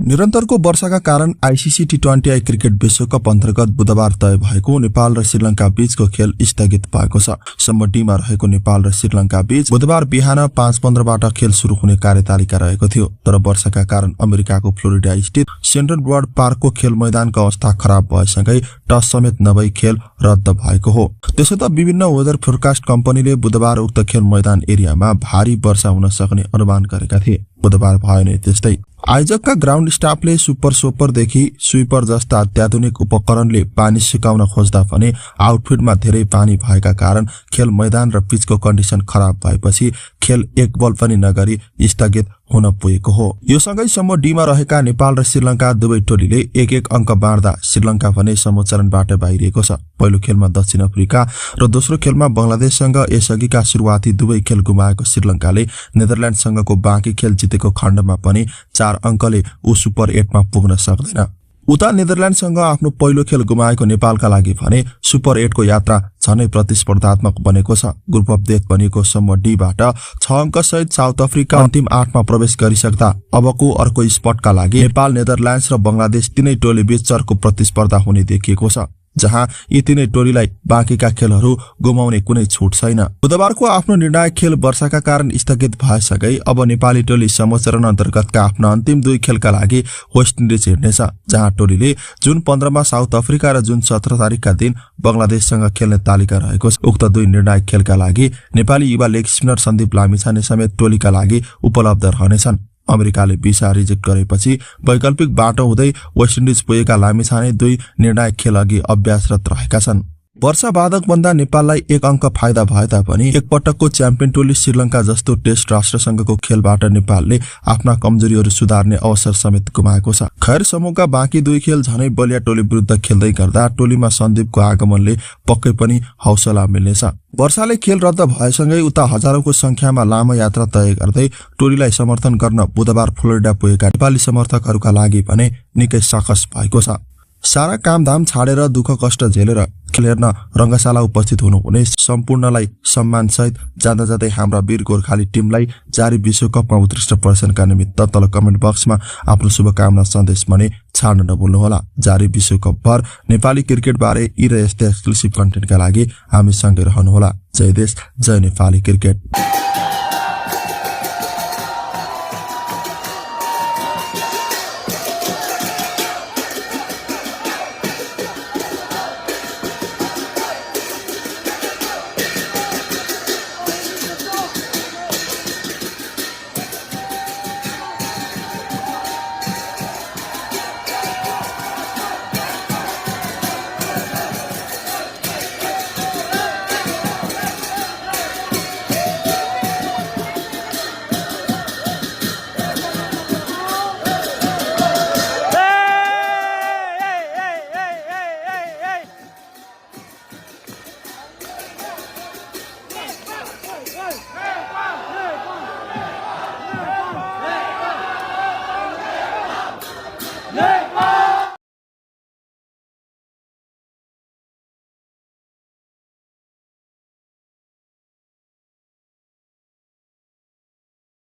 निरन्तरको वर्षाका कारण ICC T20 cricket विश्वकप अन्तर्गत बुधबार तय भएको नेपाल र श्रीलंका बीचको खेल स्थगित भएको छ। सम्म डीमा रहेको नेपाल र श्रीलंका बीच बुधबार बिहान 5:15 बाट खेल शुरू हुने कार्यतालिका रहेको थियो, तर वर्षाका कारण अमेरिकाको फ्लोरिडा स्थित सेन्ट्रल ब्राउड पार्कको खेल मैदानको अवस्था खराब भएसँगै टस समेत नभई खेल रद्द भएको हो। त्यसो त विभिन्न वेदर फोरकास्ट कम्पनीले बुधबार उक्त खेल मैदान एरियामा भारी वर्षा हुन सक्ने अनुमान गरेका थिए। बुधबार भयो नै त्यस्तै। आयोजकका ग्राउन्ड स्टाफले सुपर सोपरदेखि स्विपर जस्ता अत्याधुनिक उपकरणले पानी सुकाउन खोज्दा भने आउटफिल्डमा धेरै पानी भएका कारण खेल मैदान र पिचको कन्डिसन खराब भएपछि खेल एक बल पनि नगरी स्थगित हुन पुगेको हो। यो सँगै सम्म डीमा रहेका नेपाल र श्रीलंका दुवै टोलीले एक एक अंक बाँड्दा श्रीलंका भने समूहचरणबाट बाहिरिएको छ। पहिलो खेलमा दक्षिण अफ्रिका र दोस्रो खेलमा बंगलादेशसँग यसअघिका सुरुवाती दुवै खेल गुमाएको श्रीलंकाले नेदरल्यान्डसँगको बाँकी खेल जितेको खण्डमा पनि 4 अंकले सुपर 8 मा पुग्न सक्दैन। उता नेदरल्यान्डसँग आफ्नो पहिलो खेल गुमाएको नेपालका लागि भने सुपर 8 को यात्रा झनै प्रतिस्पर्धात्मक बनेको छ। ग्रुप अफ डेथ बनेको सम्म डीबाट 6 अंक सहित साउथ अफ्रिका अन्तिम 8 मा प्रवेश गरिसक्दा अबको अर्को स्पटका लागि नेपाल, नेदरल्यान्ड्स र बंगलादेश तीनै टोली बीच चर्को प्रतिस्पर्धा हुने देखिएको छ, जहाँ यी तीनै टोलीलाई बाँकीका खेलहरू गुमाउने कुनै छुट छैन। बुधबारको आफ्नो निर्णायक खेल वर्षाका कारण स्थगित भएसँगै अब नेपाली टोली समूहचरण अन्तर्गतका आफ्ना अन्तिम 2 खेलका लागि वेस्ट इन्डिज हिँड्नेछ, जहाँ टोलीले जुन 15 मा साउथ अफ्रिका र जुन 17 तारिकका दिन बंगलादेशसँग खेल्ने तालिका रहेको छ। उक्त 2 निर्णायक खेलका लागि नेपाली युवा लेग स्पिनर सन्दीप लामिछाने समेत टोलीका लागि उपलब्ध रहनेछन्। अमेरिकाले भिसा रिजेक्ट गरेपछि वैकल्पिक बाटो हुँदै वेस्ट इन्डिज पुगेका लामिछाने 2 निर्णायक खेल अघि अभ्यासरत रहेका छन्। वर्षा बाधक भन्दा नेपाललाई 1 अंक फाइदा भए तापनि एकपटकको च्याम्पियन टोली श्रीलंका जस्तो टेस्ट राष्ट्रसँगको खेलबाट नेपालले आफ्ना कमजोरीहरू सुधार्ने अवसर समेत गुमाएको छ। खैर समूहका बाँकी 2 खेल झनै बलिया टोली विरुद्ध खेल्दै गर्दा टोलीमा सन्दीपको आगमनले पक्कै पनि हौसला मिल्नेछ। वर्षाले खेल रद्द भएसँगै उता हजारौंको संख्यामा लामो यात्रा तय गर्दै टोलीलाई समर्थन गर्न बुधबार फ्लोरिडा पुगेका नेपाली समर्थकहरूका लागि भने निकै सकस भएको छ। सारा कामधाम छाडेर दुःख कष्ट झेलेर खेल हेर्न रंगशाला उपस्थित हुनुहुने सम्पूर्णलाई सम्मान सहित जाँदा जाँदै हाम्रा वीर गोर्खाली टिमलाई जारी विश्वकपमा उत्कृष्ट प्रदर्शनका निमित्त तल कमेन्ट बक्समा आफ्नो शुभकामना सन्देश भने छाड्न नभुल्नुहोला। जारी विश्वकप भर नेपाली क्रिकेट बारे यी र यस्तै एक्सक्लुसिभ कन्टेन्टका लागि हामी सँगै रहनुहोला। जय देश, जय नेपाली क्रिकेट।